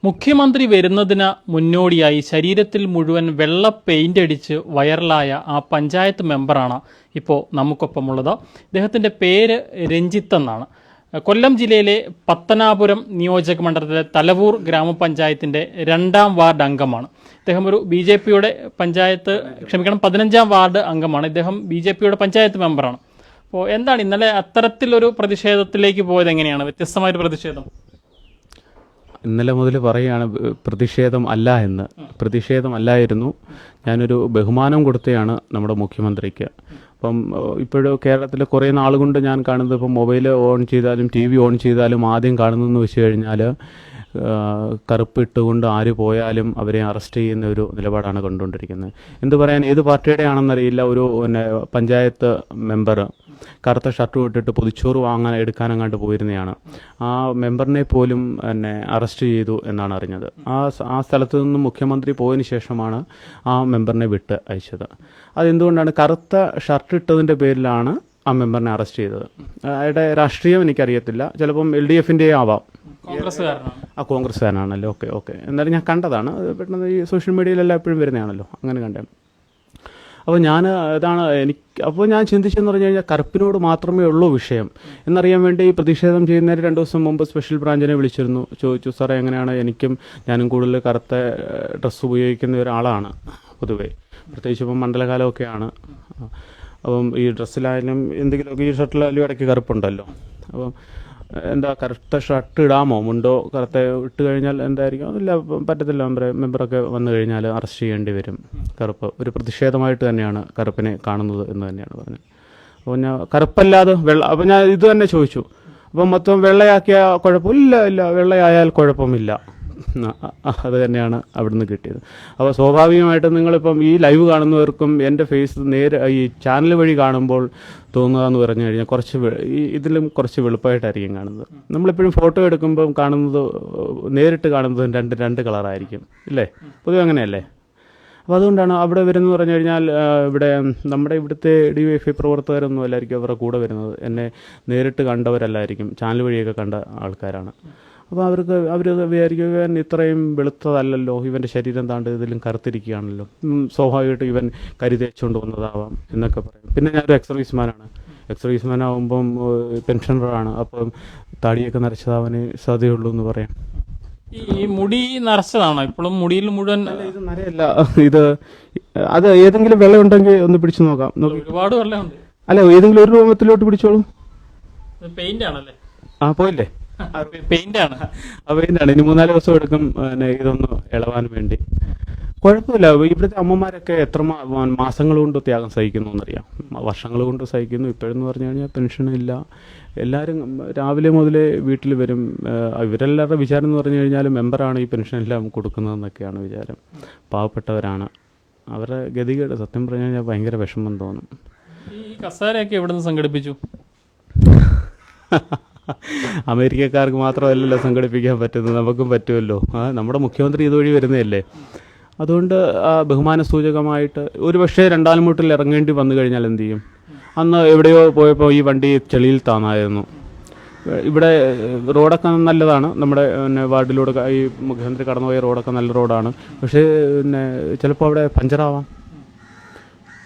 മുഖ്യമന്ത്രി വരുന്നതിന് മുന്നോടിയായി ശരീരത്തിൽ മുഴുവൻ വെള്ള പെയിന്റ് അടിച്ച് വൈറലായ ആ പഞ്ചായത്ത് മെമ്പറാണ് ഇപ്പോൾ നമുക്കൊപ്പമുള്ളത്. ഇദ്ദേഹത്തിൻ്റെ പേര് രഞ്ജിത്ത് എന്നാണ്. കൊല്ലം ജില്ലയിലെ പത്തനാപുരം നിയോജക മണ്ഡലത്തിലെ തലവൂർ ഗ്രാമപഞ്ചായത്തിൻ്റെ 2ാം വാർഡ് അംഗമാണ്. ഇദ്ദേഹം ഒരു BJPയുടെ 15ാം വാർഡ് അംഗമാണ്. ഇദ്ദേഹം BJPയുടെ പഞ്ചായത്ത് മെമ്പറാണ്. അപ്പോൾ എന്താണ് ഇന്നലെ അത്തരത്തിലൊരു പ്രതിഷേധത്തിലേക്ക് പോയത്? എങ്ങനെയാണ് വ്യത്യസ്തമായൊരു പ്രതിഷേധം? ഇന്നലെ മുതൽ പറയുകയാണ് പ്രതിഷേധം അല്ല എന്ന്. പ്രതിഷേധമല്ലായിരുന്നു. ഞാനൊരു ബഹുമാനം കൊടുത്തതാണ് നമ്മുടെ മുഖ്യമന്ത്രിക്ക്. അപ്പം ഇപ്പോഴും കേരളത്തിൽ കുറേ നാളുകൊണ്ട് ഞാൻ കാണുന്നത്, ഇപ്പം മൊബൈൽ ഓൺ ചെയ്താലും TV ഓൺ ചെയ്താലും ആദ്യം കാണുന്നതെന്ന് വെച്ച് കഴിഞ്ഞാൽ കറുപ്പിട്ടുകൊണ്ട് ആര് പോയാലും അവരെ അറസ്റ്റ് ചെയ്യുന്ന ഒരു നിലപാടാണ് കണ്ടുകൊണ്ടിരിക്കുന്നത്. എന്ത് പറയാൻ, ഏത് പാർട്ടിയുടെ ആണെന്നറിയില്ല, ഒരു പഞ്ചായത്ത് മെമ്പർ കറുത്ത ഷർട്ട് ഇട്ടിട്ട് പൊതിച്ചോറ് എടുക്കാനങ്ങാണ്ട് പോയിരുന്നതാണ്. ആ മെമ്പറിനെ പോലും അറസ്റ്റ് ചെയ്തു എന്നാണ് അറിഞ്ഞത്. ആ സ്ഥലത്ത് നിന്നും മുഖ്യമന്ത്രി പോയതിന് ശേഷമാണ് ആ മെമ്പറിനെ വിട്ട് അയച്ചത്. അതെന്തുകൊണ്ടാണ്? കറുത്ത ഷർട്ട് ഇട്ടതിൻ്റെ പേരിലാണ് ആ മെമ്പറിനെ അറസ്റ്റ് ചെയ്തത്. അയാളുടെ രാഷ്ട്രീയം എനിക്കറിയത്തില്ല, ചിലപ്പം LDFൻ്റെ ആവാം, കോൺഗ്രസ്സുകാരനാണല്ലോ. ഓക്കെ എന്നാലും ഞാൻ കണ്ടതാണ്. പെട്ടെന്ന് ഈ സോഷ്യൽ മീഡിയയിലെല്ലാം എപ്പോഴും വരുന്നതാണല്ലോ, അങ്ങനെ കണ്ടാണ്. അപ്പോൾ അപ്പോൾ ഞാൻ ചിന്തിച്ചെന്ന് പറഞ്ഞു കഴിഞ്ഞാൽ കറുപ്പിനോട് മാത്രമേ ഉള്ളൂ വിഷയം എന്നറിയാൻ വേണ്ടി ഈ പ്രതിഷേധം ചെയ്യുന്നതിന് 2 ദിവസം മുമ്പ് സ്പെഷ്യൽ ബ്രാഞ്ചിനെ വിളിച്ചിരുന്നു. ചോദിച്ചു, സാറേ എങ്ങനെയാണ്, ഞാനും കൂടുതൽ കറുത്ത ഡ്രസ്സ് ഉപയോഗിക്കുന്ന ഒരാളാണ് പൊതുവേ, പ്രത്യേകിച്ച് ഇപ്പം മണ്ഡലകാലമൊക്കെയാണ്. അപ്പം ഈ ഡ്രസ്സിലായാലും എന്തെങ്കിലുമൊക്കെ ഈ ഷർട്ടിലായാലും ഇടയ്ക്ക് കറുപ്പുണ്ടല്ലോ. അപ്പം എന്താ, കറുത്ത ഷർട്ട് ഇടാമോ, മുണ്ടോ കറുത്ത ഇട്ട് കഴിഞ്ഞാൽ എന്തായിരിക്കും? അതില്ല, പറ്റത്തില്ല, മെമ്പറൊക്കെ വന്നു കഴിഞ്ഞാൽ അറസ്റ്റ് ചെയ്യേണ്ടി വരും. കറുപ്പ് ഒരു പ്രതിഷേധമായിട്ട് തന്നെയാണ് കറുപ്പിനെ കാണുന്നത് എന്ന് തന്നെയാണ് പറഞ്ഞത്. അപ്പോൾ ഞാൻ കറുപ്പല്ലാതെ അപ്പോൾ ഞാൻ ഇത് തന്നെ ചോദിച്ചു, അപ്പം മൊത്തം വെള്ളയാക്കിയ കുഴപ്പമില്ല, വെള്ളയായാൽ കുഴപ്പമില്ല. അത് തന്നെയാണ് അവിടുന്ന് കിട്ടിയത്. അപ്പോൾ സ്വാഭാവികമായിട്ടും നിങ്ങളിപ്പം ഈ ലൈവ് കാണുന്നവർക്കും എൻ്റെ ഫേസ് ഈ ചാനൽ വഴി കാണുമ്പോൾ തോന്നുകയെന്ന് പറഞ്ഞു കഴിഞ്ഞാൽ ഇതിലും കുറച്ച് വെളുപ്പായിട്ടായിരിക്കും കാണുന്നത്. നമ്മളിപ്പോഴും ഫോട്ടോ എടുക്കുമ്പം കാണുന്നത്, നേരിട്ട് കാണുന്നത് രണ്ട് കളറായിരിക്കും, ഇല്ലേ? പൊതുവെ അങ്ങനെയല്ലേ? അപ്പോൾ അതുകൊണ്ടാണ് അവിടെ വരുന്നത് പറഞ്ഞു കഴിഞ്ഞാൽ, നമ്മുടെ ഇവിടുത്തെ DYFI പ്രവർത്തകരൊന്നും അല്ലായിരിക്കും അവരുടെ കൂടെ വരുന്നത്. എന്നെ നേരിട്ട് കണ്ടവരല്ലായിരിക്കും, ചാനൽ വഴിയൊക്കെ കണ്ട ആൾക്കാരാണ്. അപ്പോൾ അവർ വിചാരിക്കും ഇത്രയും വെളുത്തതല്ലല്ലോ, ഇവൻ്റെ ശരീരം താണ്ട് ഇതിലും കറുത്തിരിക്കുകയാണല്ലോ, സ്വാഭാവികമായിട്ട് ഇവൻ കരി തേച്ചുകൊണ്ട് വന്നതാവാം എന്നൊക്കെ പറയും. പിന്നെ ഞാനൊരു എക്സർവീസ്മാൻ ആകുമ്പം പെൻഷനറാണ്, അപ്പം താടിയൊക്കെ നരച്ചതാവാനേ സാധ്യതയുള്ളൂ എന്ന് പറയാം. ഈ മുടി നരച്ചതാണോ ഇപ്പോഴും? മുടിയിൽ മുഴുവൻ ഇത് നരയല്ല, അത് ഏതെങ്കിലും വെള്ളം ഉണ്ടെങ്കിൽ ഒന്ന് പിടിച്ചു നോക്കാം. ഒരുപാട് വെള്ളമുണ്ട്. അല്ല, ഏതെങ്കിലും ഒരു രൂപത്തിലോട്ട് പിടിച്ചോളൂ. പെയിന്റ് ആണല്ലേ? പോയില്ലേ? പെയിന്റാണ്. പെയിന്റാണ്. ഇനി 3-4 ദിവസം എടുക്കും ഇതൊന്ന് ഇളവാൻ വേണ്ടി. കുഴപ്പമില്ല. ഇവിടുത്തെ അമ്മമാരൊക്കെ എത്ര മാസങ്ങൾ കൊണ്ട് ത്യാഗം സഹിക്കുന്നു എന്നറിയാം, വർഷങ്ങൾ കൊണ്ട് സഹിക്കുന്നു. ഇപ്പോഴെന്ന് പറഞ്ഞു കഴിഞ്ഞാൽ പെൻഷനില്ല, എല്ലാവരും രാവിലെ മുതലേ വീട്ടിൽ വരും. ഇവരെല്ലാവരുടെ വിചാരം എന്ന് പറഞ്ഞു കഴിഞ്ഞാൽ മെമ്പറാണ് ഈ പെൻഷനെല്ലാം കൊടുക്കുന്നതെന്നൊക്കെയാണ് വിചാരം. പാവപ്പെട്ടവരാണ്, അവരുടെ ഗതികേട് സത്യം പറഞ്ഞു കഴിഞ്ഞാൽ ഭയങ്കര വിഷമം തോന്നും. ഈ കസേരയൊക്കെ എവിടെ നിന്ന് സംഘടിപ്പിച്ചു? അമേരിക്കക്കാർക്ക് മാത്രമല്ലല്ലോ സംഘടിപ്പിക്കാൻ പറ്റുന്നത്, നമുക്കും പറ്റുമല്ലോ. നമ്മുടെ മുഖ്യമന്ത്രി ഇതുവഴി വരുന്നതല്ലേ. അതുകൊണ്ട് ബഹുമാന സൂചകമായിട്ട് ഒരു പക്ഷേ 2-ാം മൂട്ടിൽ ഇറങ്ങേണ്ടി വന്നു കഴിഞ്ഞാൽ എന്ത് ചെയ്യും? അന്ന് എവിടെയോ പോയപ്പോൾ ഈ വണ്ടി ചെളിയിൽ താന്നായിരുന്നു. ഇവിടെ റോഡൊക്കെ നല്ലതാണ്, നമ്മുടെ വാർഡിലൂടെ ഈ മുഖ്യമന്ത്രി കടന്നുപോയ റോഡൊക്കെ നല്ല റോഡാണ്. പക്ഷേ ചിലപ്പോൾ അവിടെ പഞ്ചറാവാം,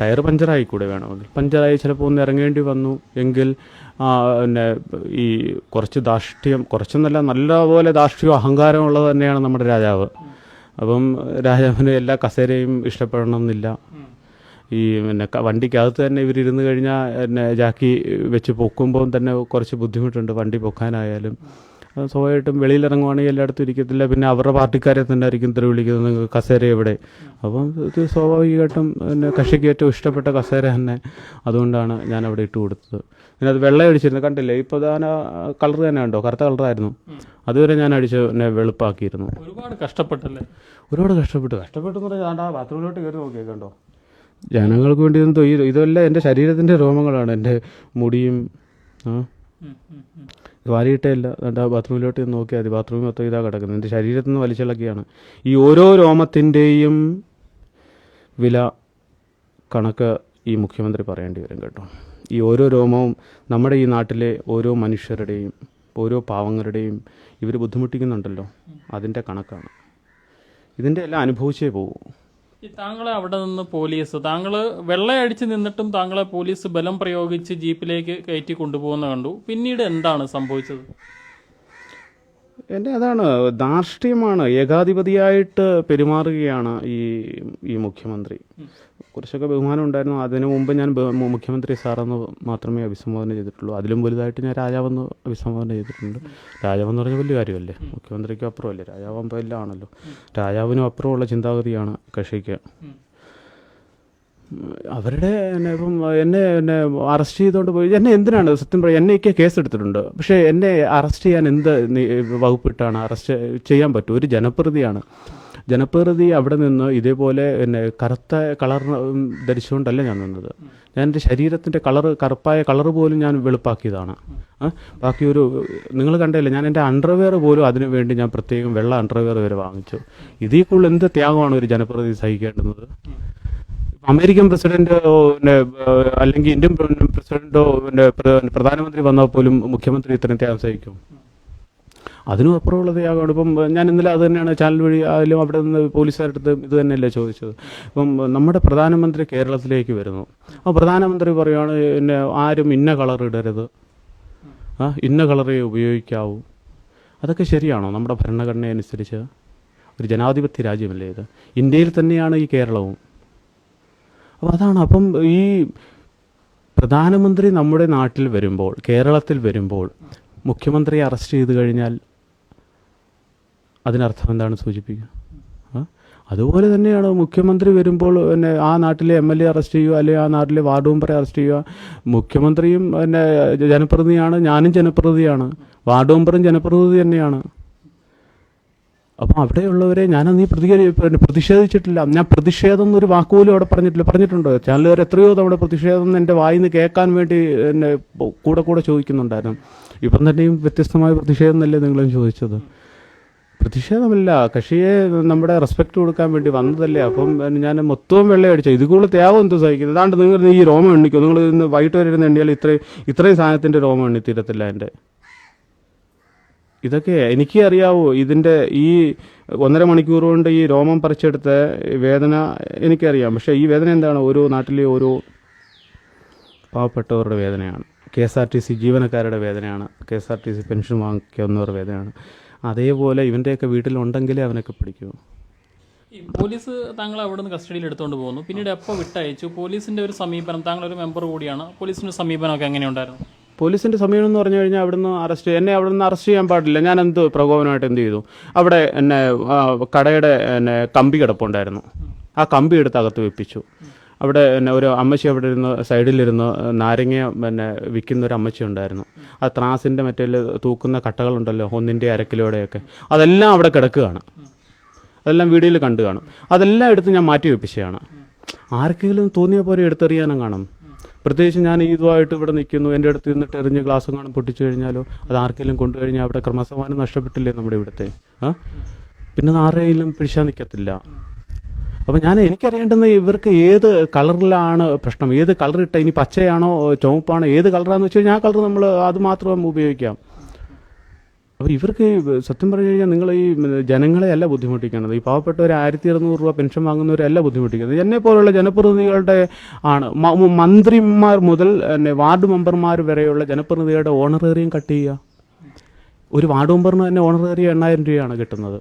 ടയർ പഞ്ചറായിക്കൂടെ? വേണമെങ്കിൽ പഞ്ചറായി ചിലപ്പോൾ ഒന്ന് ഇറങ്ങേണ്ടി വന്നു എങ്കിൽ ഈ കുറച്ച് ധാർഷ്ട്യം, കുറച്ചൊന്നല്ല നല്ലപോലെ ധാർഷ്ട്യവും അഹങ്കാരവും ഉള്ളത് തന്നെയാണ് നമ്മുടെ രാജാവ്. അപ്പം രാജാവിന് എല്ലാ കസേരയും ഇഷ്ടപ്പെടണമെന്നില്ല. ഈ വണ്ടിക്കകത്ത് തന്നെ ഇവരിരുന്ന് കഴിഞ്ഞാൽ ജാക്കി വെച്ച് പൊക്കുമ്പോൾ തന്നെ കുറച്ച് ബുദ്ധിമുട്ടുണ്ട് വണ്ടി പൊക്കാനായാലും. സ്വാഭാവികമായിട്ടും വെളിയിലിറങ്ങുവാണെങ്കിൽ എല്ലായിടത്തും ഇരിക്കത്തില്ല. പിന്നെ അവരുടെ പാർട്ടിക്കാരെ തന്നെ ആയിരിക്കും ഇത്ര വിളിക്കുന്നത്, നിങ്ങൾക്ക് കസേര എവിടെ? അപ്പം ഇത് സ്വാഭാവികമായിട്ടും കക്ഷിക്ക് ഏറ്റവും ഇഷ്ടപ്പെട്ട കസേര തന്നെ, അതുകൊണ്ടാണ് ഞാൻ അവിടെ ഇട്ട് കൊടുത്തത്. പിന്നെ അത് വെള്ളം അടിച്ചിരുന്നു, കണ്ടില്ലേ? ഇപ്പോൾ ഞാൻ കളർ തന്നെ ഉണ്ടോ, കറുത്ത കളറായിരുന്നു. അതുവരെ ഞാൻ അടിച്ച് വെളുപ്പാക്കിയിരുന്നു. ഒരുപാട് കഷ്ടപ്പെട്ടല്ലേ? ഒരുപാട് കഷ്ടപ്പെട്ടെന്ന് പറഞ്ഞാൽ ബാത്റൂമിലോട്ട് കയറി നോക്കിയേക്കണ്ടോ? ജനങ്ങൾക്ക് വേണ്ടി ഇതെല്ലാം എൻ്റെ ശരീരത്തിൻ്റെ രോമങ്ങളാണ്, എൻ്റെ മുടിയും വാരിയിട്ടല്ല. ബാത്റൂമിലോട്ട് നോക്കിയാൽ മതി, ബാത്റൂമിൽ മൊത്തം ഇതാ കിടക്കുന്നത്, എൻ്റെ ശരീരത്തിൽ നിന്ന് വലിച്ചിളക്കിയാണ്. ഈ ഓരോ രോമത്തിൻ്റെയും വില കണക്ക് ഈ മുഖ്യമന്ത്രി പറയേണ്ടി വരും കേട്ടോ. ഈ ഓരോ രോമവും നമ്മുടെ ഈ നാട്ടിലെ ഓരോ മനുഷ്യരുടെയും ഓരോ പാവങ്ങളുടെയും ഇവർ ബുദ്ധിമുട്ടിക്കുന്നുണ്ടല്ലോ, അതിൻ്റെ കണക്കാണ്. ഇതിൻ്റെ എല്ലാം അനുഭവിച്ചേ പോകൂ. ഈ താങ്കളെ അവിടെ നിന്ന് പോലീസ്, താങ്കൾ വെള്ളയടിച്ച് നിന്നിട്ടും താങ്കളെ പോലീസ് ബലം പ്രയോഗിച്ച് ജീപ്പിലേക്ക് കയറ്റി കൊണ്ടുപോകുന്ന കണ്ടു. പിന്നീട് എന്താണ് സംഭവിച്ചത്? എൻ്റെ അതാണ്, ധാർഷ്ട്യമാണ്, ഏകാധിപതിയായിട്ട് പെരുമാറുകയാണ് ഈ മുഖ്യമന്ത്രി. കുറച്ചൊക്കെ ബഹുമാനം ഉണ്ടായിരുന്നു. അതിനു മുമ്പ് ഞാൻ മുഖ്യമന്ത്രി സാറെന്ന് മാത്രമേ അഭിസംബോധന ചെയ്തിട്ടുള്ളൂ. അതിലും വലുതായിട്ട് ഞാൻ രാജാവെന്ന് അഭിസംബോധന ചെയ്തിട്ടുണ്ട്. രാജാവെന്ന് പറഞ്ഞാൽ വലിയ കാര്യമല്ലേ, മുഖ്യമന്ത്രിക്കും അപ്പുറമല്ലേ, രാജാവാകുമ്പോൾ എല്ലാം ആണല്ലോ. രാജാവിനും അപ്പുറമുള്ള ചിന്താഗതിയാണ് കക്ഷിക്ക്. അവരുടെ ഇപ്പം എന്നെ അറസ്റ്റ് ചെയ്തുകൊണ്ട് പോയി. എന്നെ എന്തിനാണ് സത്യം പറയുക, എന്നെയൊക്കെ കേസ് എടുത്തിട്ടുണ്ട്. പക്ഷേ എന്നെ അറസ്റ്റ് ചെയ്യാൻ എന്ത് വകുപ്പിട്ടാണ് അറസ്റ്റ് ചെയ്യാൻ പറ്റും? ഒരു ജനപ്രതിനിധി അവിടെ നിന്ന് ഇതേപോലെ കറുത്ത കളർ ധരിച്ചുകൊണ്ടല്ല ഞാൻ നിന്നത്. ഞാൻ എൻ്റെ ശരീരത്തിൻ്റെ കറുപ്പായ കളർ പോലും ഞാൻ വെളുപ്പാക്കിയതാണ്. ബാക്കി നിങ്ങൾ കണ്ടല്ലേ, ഞാൻ എൻ്റെ അണ്ടർവെയർ പോലും അതിനു വേണ്ടി ഞാൻ പ്രത്യേകം വെള്ള അണ്ടർവെയർ വരെ വാങ്ങിച്ചു. ഇതിൽ കൂടുതൽ എന്ത് ത്യാഗമാണ് ഒരു ജനപ്രതിനിധി സഹിക്കേണ്ടുന്നത്? അമേരിക്കൻ പ്രസിഡന്റോ അല്ലെങ്കിൽ ഇന്ത്യൻ പ്രസിഡന്റോ പ്രധാനമന്ത്രി വന്നാൽ പോലും മുഖ്യമന്ത്രി ഇത്രയും ത്യാഗം സഹിക്കും? അതിനും അപ്പുറമുള്ള ത്യാഗമാണ്. ഇപ്പം ഞാൻ ഇന്നലെ അത് തന്നെയാണ് ചാനൽ വഴി ആയാലും അവിടെ നിന്ന് പോലീസുകാരുടെ അടുത്ത് ഇത് തന്നെയല്ലേ ചോദിച്ചത്. ഇപ്പം നമ്മുടെ പ്രധാനമന്ത്രി കേരളത്തിലേക്ക് വരുന്നു. അപ്പോൾ പ്രധാനമന്ത്രി പറയുകയാണ് ആരും ഇന്ന കളർ ഇടരുത്, ഇന്ന കളറേ ഉപയോഗിക്കാവൂ. അതൊക്കെ ശരിയാണോ? നമ്മുടെ ഭരണഘടന അനുസരിച്ച് ഒരു ജനാധിപത്യ രാജ്യമല്ലേ ഇത്? ഇന്ത്യയിൽ തന്നെയാണ് ഈ കേരളവും. അപ്പോൾ അതാണ്. അപ്പം ഈ പ്രധാനമന്ത്രി നമ്മുടെ നാട്ടിൽ വരുമ്പോൾ, കേരളത്തിൽ വരുമ്പോൾ മുഖ്യമന്ത്രിയെ അറസ്റ്റ് ചെയ്ത് കഴിഞ്ഞാൽ അതിനർത്ഥം എന്താണ് സൂചിപ്പിക്കുക? അതുപോലെ തന്നെയാണ് മുഖ്യമന്ത്രി വരുമ്പോൾ ആ നാട്ടിലെ MLA അറസ്റ്റ് ചെയ്യുക, അല്ലെങ്കിൽ ആ നാട്ടിലെ വാർഡ് മെമ്പറെ അറസ്റ്റ് ചെയ്യുക. മുഖ്യമന്ത്രിയും ജനപ്രതിനിധിയാണ്, ഞാനും ജനപ്രതിനിധിയാണ്, വാർഡ് മെമ്പറും ജനപ്രതിനിധി തന്നെയാണ്. അപ്പം അവിടെയുള്ളവരെ ഞാനന്ന് പ്രതിഷേധിച്ചിട്ടില്ല. ഞാൻ പ്രതിഷേധം എന്നൊരു വാക്കുപോലും അവിടെ പറഞ്ഞിട്ടുണ്ട്. ചാനലുകാർ എത്രയോ തവണ പ്രതിഷേധം എൻ്റെ വായിൽ നിന്ന് കേൾക്കാൻ വേണ്ടി എന്നെ കൂടെ ചോദിക്കുന്നുണ്ടായിരുന്നു. ഇപ്പം തന്നെയും വ്യത്യസ്തമായ പ്രതിഷേധം എന്നല്ലേ നിങ്ങളും ചോദിച്ചത്? പ്രതിഷേധമല്ല, കക്ഷിയെ നമ്മുടെ റെസ്പെക്റ്റ് കൊടുക്കാൻ വേണ്ടി വന്നതല്ലേ. അപ്പം ഞാൻ മൊത്തവും വെള്ളയടിച്ചു. ഇതുകൂടെ ത്യാഗം എന്ത് സഹിക്കുന്നത്? അതാണ്ട് നിങ്ങൾ ഈ രോമം എണ്ണിക്കോ, നിങ്ങൾ ഇന്ന് വൈകിട്ട് വരെ ഇരുന്ന് എണ്ണിയാൽ ഇത്രയും സാധനത്തിൻ്റെ രോമം എണ്ണി തീരത്തില്ല എൻ്റെ. ഇതൊക്കെ എനിക്ക് അറിയാവൂ. ഇതിൻ്റെ ഈ 1.5 മണിക്കൂർ കൊണ്ട് ഈ രോമം പറിച്ചെടുത്ത വേദന എനിക്കറിയാം. പക്ഷേ ഈ വേദന എന്താണ്? ഓരോ നാട്ടിലെ ഓരോ പാവപ്പെട്ടവരുടെ വേദനയാണ്. KSRTC ജീവനക്കാരുടെ വേദനയാണ്. KSRTC പെൻഷൻ വാങ്ങിക്കുന്നവരുടെ വേദനയാണ്. അതേപോലെ ഇവൻ്റെയൊക്കെ വീട്ടിലുണ്ടെങ്കിലേ അവനൊക്കെ പിടിക്കൂ. ഈ പോലീസ് താങ്കൾ അവിടെ നിന്ന് കസ്റ്റഡിയിൽ എടുത്തുകൊണ്ട് പോകുന്നു, പിന്നീട് എപ്പോൾ വിട്ടയച്ചു? പോലീസിൻ്റെ ഒരു സമീപനം, താങ്കളൊരു മെമ്പർ കൂടിയാണ്, പോലീസിൻ്റെ സമീപനമൊക്കെ എങ്ങനെയുണ്ടായിരുന്നു? പോലീസിൻ്റെ സമീപനം എന്ന് പറഞ്ഞു കഴിഞ്ഞാൽ അവിടുന്ന് എന്നെ അറസ്റ്റ് ചെയ്യാൻ പാടില്ല. ഞാൻ പ്രകോപനമായിട്ട് എന്ത് ചെയ്തു? അവിടെ കടയുടെ കമ്പി കിടപ്പുണ്ടായിരുന്നു. ആ കമ്പി എടുത്ത് അകത്ത് വെപ്പിച്ചു. അവിടെ ഒരു അമ്മച്ചി അവിടെ ഇരുന്ന് സൈഡിലിരുന്ന് നാരങ്ങ വിൽക്കുന്ന ഒരു അമ്മച്ചി ഉണ്ടായിരുന്നു. ആ ത്രാസിൻ്റെ മറ്റേ തൂക്കുന്ന കട്ടകളുണ്ടല്ലോ, 1 1/2 കിലോയുടെയൊക്കെ, അതെല്ലാം അവിടെ കിടക്കുകയാണ്. അതെല്ലാം വീഡിയോയിൽ കണ്ടു കാണും. അതെല്ലാം എടുത്ത് ഞാൻ മാറ്റി വെപ്പിച്ചതാണ്. ആർക്കെങ്കിലും തോന്നിയ പോലെ എടുത്തെറിയാനും കാണും. പ്രത്യേകിച്ച് ഞാൻ ഇതുമായിട്ട് ഇവിടെ നിൽക്കുന്നു, എൻ്റെ അടുത്ത് നിന്നിട്ട് എറിഞ്ഞ് ഗ്ലാസ്സും കാണും പൊട്ടിച്ചു കഴിഞ്ഞാലോ, അത് ആർക്കെങ്കിലും കൊണ്ടുകഴിഞ്ഞാൽ അവിടെ ക്രമസമാനം നഷ്ടപ്പെട്ടില്ലേ നമ്മുടെ ഇവിടുത്തെ? പിന്നെ ആരെയും പിടിച്ചാൽ നിൽക്കത്തില്ല. അപ്പം എനിക്കറിയേണ്ടുന്ന ഇവർക്ക് ഏത് കളറിലാണ് പ്രശ്നം, ഏത് കളറിട്ട, ഇനി പച്ചയാണോ ചുവപ്പാണോ, ഏത് കളറാണെന്ന് വെച്ച് കഴിഞ്ഞാൽ ആ കളർ നമ്മൾ അത് മാത്രം ഉപയോഗിക്കാം. അപ്പോൾ ഇവർക്ക് സത്യം പറഞ്ഞു കഴിഞ്ഞാൽ നിങ്ങൾ ഈ ജനങ്ങളെ അല്ല ബുദ്ധിമുട്ടിക്കുന്നത്. ഈ പാവപ്പെട്ടവർ 1200 രൂപ പെൻഷൻ വാങ്ങുന്നവരല്ല ബുദ്ധിമുട്ടിക്കുന്നത്. എന്നെ പോലുള്ള ജനപ്രതിനിധികളുടെ ആണ്. മന്ത്രിമാർ മുതൽ വാർഡ് മെമ്പർമാർ വരെയുള്ള ജനപ്രതിനിധികളുടെ ഓണറേറിയം കട്ട് ചെയ്യുക. ഒരു വാർഡ് മെമ്പറിന് തന്നെ ഓണറേറിയം 8000 രൂപയാണ് കിട്ടുന്നത്.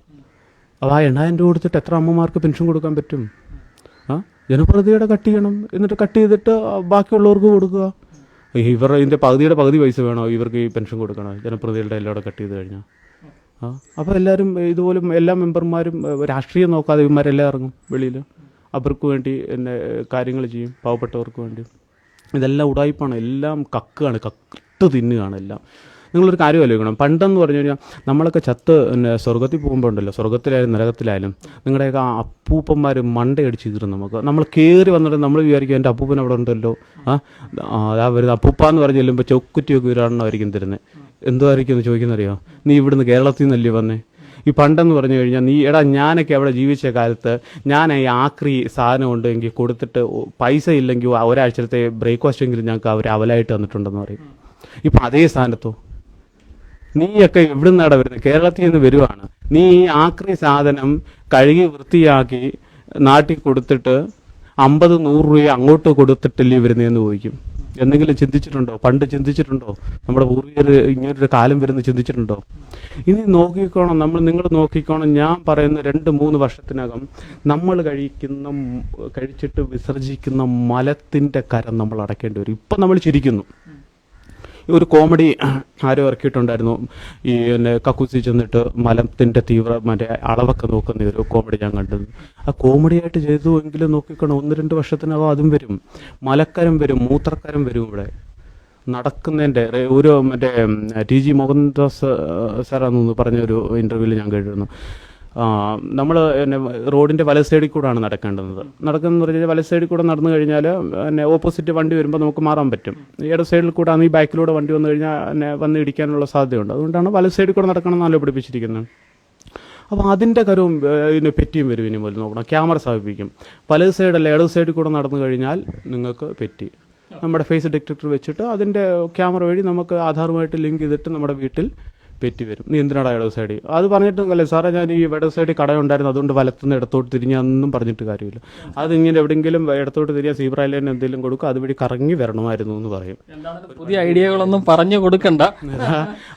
അപ്പോൾ ആ 8000 രൂപ കൊടുത്തിട്ട് എത്ര അമ്മമാർക്ക് പെൻഷൻ കൊടുക്കാൻ പറ്റും? ജനപ്രതിനിധിയുടെ കട്ട് ചെയ്യണം, എന്നിട്ട് കട്ട് ചെയ്തിട്ട് ബാക്കിയുള്ളവർക്ക് കൊടുക്കുക. ഇതിൻ്റെ പകുതി പൈസ വേണോ ഇവർക്ക് ഈ പെൻഷൻ കൊടുക്കണം? ജനപ്രതിനിധികളുടെ എല്ലാം കട്ട് ചെയ്ത് കഴിഞ്ഞാൽ അപ്പോൾ എല്ലാവരും ഇതുപോലും എല്ലാ മെമ്പർമാരും രാഷ്ട്രീയം നോക്കാതെ ഇവന്മാരെല്ലാം ഇറങ്ങും വെളിയിൽ. അവർക്ക് വേണ്ടി കാര്യങ്ങൾ ചെയ്യും, പാവപ്പെട്ടവർക്ക് വേണ്ടി. ഇതെല്ലാം ഉടായിപ്പാണ്, എല്ലാം കട്ട് തിന്നുകയാണ് എല്ലാം. നിങ്ങളൊരു കാര്യം ആലോചിക്കണം. പണ്ടെന്ന് പറഞ്ഞു കഴിഞ്ഞാൽ നമ്മളൊക്കെ ചത്ത് സ്വർഗത്തിൽ പോകുമ്പോൾ ഉണ്ടല്ലോ, സ്വർഗത്തിലായാലും നരകത്തിലായാലും നിങ്ങളുടെയൊക്കെ അപ്പൂപ്പന്മാർ മണ്ടയടിച്ച് കീറും. നമ്മൾ കയറി വന്നിട്ട് നമ്മൾ വിചാരിക്കും എൻ്റെ അപ്പൂപ്പൻ അവിടെ ഉണ്ടല്ലോ, അതാ വരുന്നത് അപ്പൂപ്പ എന്ന് പറഞ്ഞ് ചെല്ലുമ്പോൾ ചൊക്കുറ്റിയൊക്കെ ഒരാളായിരിക്കും തരുന്നത്. എന്തുമായിരിക്കും എന്ന് ചോദിക്കുന്നറിയോ? നീ ഇവിടുന്ന് കേരളത്തിൽ നിന്നല്ലേ വന്നേ? ഈ പണ്ടെന്ന് പറഞ്ഞു കഴിഞ്ഞാൽ ഞാനൊക്കെ അവിടെ ജീവിച്ച കാലത്ത് ഞാൻ ഈ ആക്രി സാധനം ഉണ്ടെങ്കിൽ കൊടുത്തിട്ട് പൈസ ഇല്ലെങ്കിൽ ഒരാഴ്ചത്തെ ബ്രേക്ക്ഫാസ്റ്റ് എങ്കിലും ഞങ്ങൾക്ക് അവർ അവലായിട്ട് തന്നിട്ടുണ്ടെന്ന് പറയും. ഇപ്പം അതേ സ്ഥാനത്തോ നീയൊക്കെ എവിടുന്നാടാ വരുന്നത്? കേരളത്തിൽ നിന്ന് വരുവാണ്. നീ ഈ ആക്രി സാധനം കഴുകി വൃത്തിയാക്കി നാട്ടിൽ കൊടുത്തിട്ട് 50-100 രൂപ അങ്ങോട്ട് കൊടുത്തിട്ടല്ലേ വരുന്നതെന്ന് ചോദിക്കും. എന്തെങ്കിലും ചിന്തിച്ചിട്ടുണ്ടോ? പണ്ട് ചിന്തിച്ചിട്ടുണ്ടോ? നമ്മുടെ പൂർവികർ ഇങ്ങനൊരു കാലം വരുന്ന ചിന്തിച്ചിട്ടുണ്ടോ? ഇനി നോക്കിക്കോണം, നിങ്ങൾ നോക്കിക്കോണം. ഞാൻ പറയുന്ന 2-3 വർഷത്തിനകം നമ്മൾ കഴിച്ചിട്ട് വിസർജിക്കുന്ന മലത്തിൻ്റെ കരം നമ്മൾ അടയ്ക്കേണ്ടി വരും. ഇപ്പം നമ്മൾ ചിരിക്കുന്നു. ഒരു കോമഡി ആരോ ഇറക്കിയിട്ടുണ്ടായിരുന്നു. ഈ കക്കൂസി ചെന്നിട്ട് മലത്തിൻ്റെ മറ്റേ അളവൊക്കെ നോക്കുന്ന ഒരു കോമഡി ഞാൻ കണ്ടത്. ആ കോമഡിയായിട്ട് ചെയ്തു എങ്കിലും നോക്കിക്കണം, 1-2 വർഷത്തിനകം അതും വരും. മലക്കരം വരും, മൂത്രക്കരം വരും. ഇവിടെ നടക്കുന്നതിൻ്റെ ഒരു മറ്റേ TG മോഹൻദാസ് സാറാണെന്ന് പറഞ്ഞൊരു ഇൻ്റർവ്യൂവിൽ ഞാൻ കേട്ടിരുന്നു. നമ്മൾ റോഡിൻ്റെ വല സൈഡിൽ കൂടെയാണ് നടക്കുന്നതെന്ന് പറഞ്ഞാൽ വല സൈഡിൽ കൂടെ നടന്നു കഴിഞ്ഞാൽ ഓപ്പോസിറ്റ് വണ്ടി വരുമ്പോൾ നമുക്ക് മാറാൻ പറ്റും. ഇട സൈഡിൽ കൂടെ ആണ് ഈ ബാക്കിലൂടെ വണ്ടി വന്നു കഴിഞ്ഞാൽ വന്ന് ഇടിക്കാനുള്ള സാധ്യതയുണ്ട്. അതുകൊണ്ടാണ് വല സൈഡിൽ കൂടെ നടക്കണമെന്നല്ലോ പഠിപ്പിച്ചിരിക്കുന്നത്. അപ്പോൾ അതിൻ്റെ കരവും പെറ്റിയും വരും. ഇനി പോലും നോക്കണം, ക്യാമറ സ്ഥാപിപ്പിക്കും. വലത് സൈഡല്ല ഇടത് സൈഡിൽ കൂടെ നടന്നു കഴിഞ്ഞാൽ നിങ്ങൾക്ക് പെറ്റി നമ്മുടെ ഫേസ് ഡിറ്റക്ടർ വെച്ചിട്ട് അതിൻ്റെ ക്യാമറ വഴി നമുക്ക് ആധാറുമായിട്ട് ലിങ്ക് ചെയ്തിട്ട് നമ്മുടെ വീട്ടിൽ പെറ്റി വരും. നീ എന്തിനാടാ ഇടത് സൈഡിൽ? അത് പറഞ്ഞിട്ടുണ്ടല്ലേ സാറേ, ഞാൻ ഈ ഇടത് സൈഡിൽ കടയുണ്ടായിരുന്നു, അതുകൊണ്ട് വലത്തുനിന്ന് ഇടത്തോട്ട് തിരിഞ്ഞൊന്നും പറഞ്ഞിട്ട് കാര്യമില്ല. അതിങ്ങനെ എവിടെയെങ്കിലും ഇടത്തോട്ട് തിരിയാൻ സീബ്ര ലൈൻ എന്തെങ്കിലും കൊടുക്കുക, അതുവഴി കറങ്ങി വരണമായിരുന്നു എന്ന് പറയും. പുതിയ ഐഡിയകളൊന്നും പറഞ്ഞു കൊടുക്കണ്ട.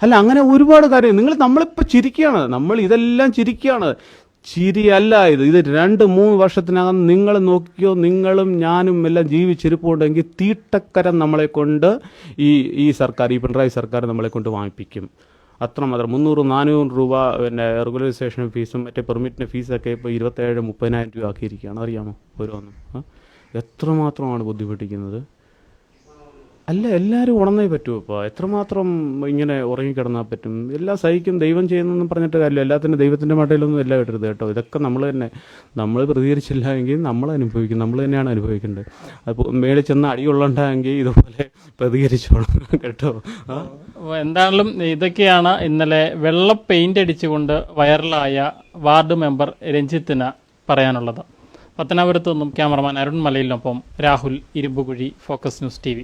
അല്ല, അങ്ങനെ ഒരുപാട് കാര്യം. നമ്മളിപ്പോൾ ചിരിക്കുകയാണ്, നമ്മൾ ഇതെല്ലാം ചിരിക്കുകയാണ്. ചിരിയല്ല ഇത്. 2-3 വർഷത്തിനകം നിങ്ങൾ നോക്കിയോ, നിങ്ങളും ഞാനും എല്ലാം ജീവിച്ചിരിപ്പുണ്ടെങ്കിൽ തീട്ടക്കരം നമ്മളെ കൊണ്ട് ഈ സർക്കാർ, ഈ പിണറായി സർക്കാർ നമ്മളെ കൊണ്ട് വാങ്ങിപ്പിക്കും. അത്രമാത്രം 300-400 രൂപ റെഗുലറൈസേഷൻ ഫീസും മറ്റേ പെർമിറ്റിൻ്റെ ഫീസൊക്കെ ഇപ്പോൾ 27,000-30,000 രൂപ ആക്കിയിരിക്കുകയാണ്. അറിയാമോ ഓരോന്നും? എത്രമാത്രമാണ് ബുദ്ധിമുട്ടിക്കുന്നത്. അല്ല, എല്ലാവരും ഉണർന്നേ പറ്റുമോ? ഇപ്പോൾ എത്രമാത്രം ഇങ്ങനെ ഉറങ്ങിക്കിടന്നാൽ പറ്റും? എല്ലാം സഹിക്കും, ദൈവം ചെയ്യുന്നതെന്നും പറഞ്ഞിട്ട് കാര്യമില്ല. എല്ലാത്തിനും ദൈവത്തിൻ്റെ മട്ടയിലൊന്നും എല്ലാം ഇടരുത് കേട്ടോ. ഇതൊക്കെ നമ്മൾ പ്രതികരിച്ചില്ല എങ്കിൽ നമ്മൾ അനുഭവിക്കും, നമ്മൾ തന്നെയാണ് അനുഭവിക്കേണ്ടത്. അപ്പോൾ മേളിൽ ചെന്ന് അടിയുള്ളണ്ടെങ്കിൽ ഇതുപോലെ പ്രതികരിച്ചോളാം കേട്ടോ. എന്തായാലും ഇതൊക്കെയാണ് ഇന്നലെ വെള്ള പെയിന്റ് അടിച്ചുകൊണ്ട് വൈറലായ വാർഡ് മെമ്പർ രഞ്ജിത്തിന് പറയാനുള്ളത്. പത്തനാപുരത്തു നിന്നും ക്യാമറമാൻ അരുൺ മലയിലിനൊപ്പം Rahul Irumbukuzhi, focus news TV.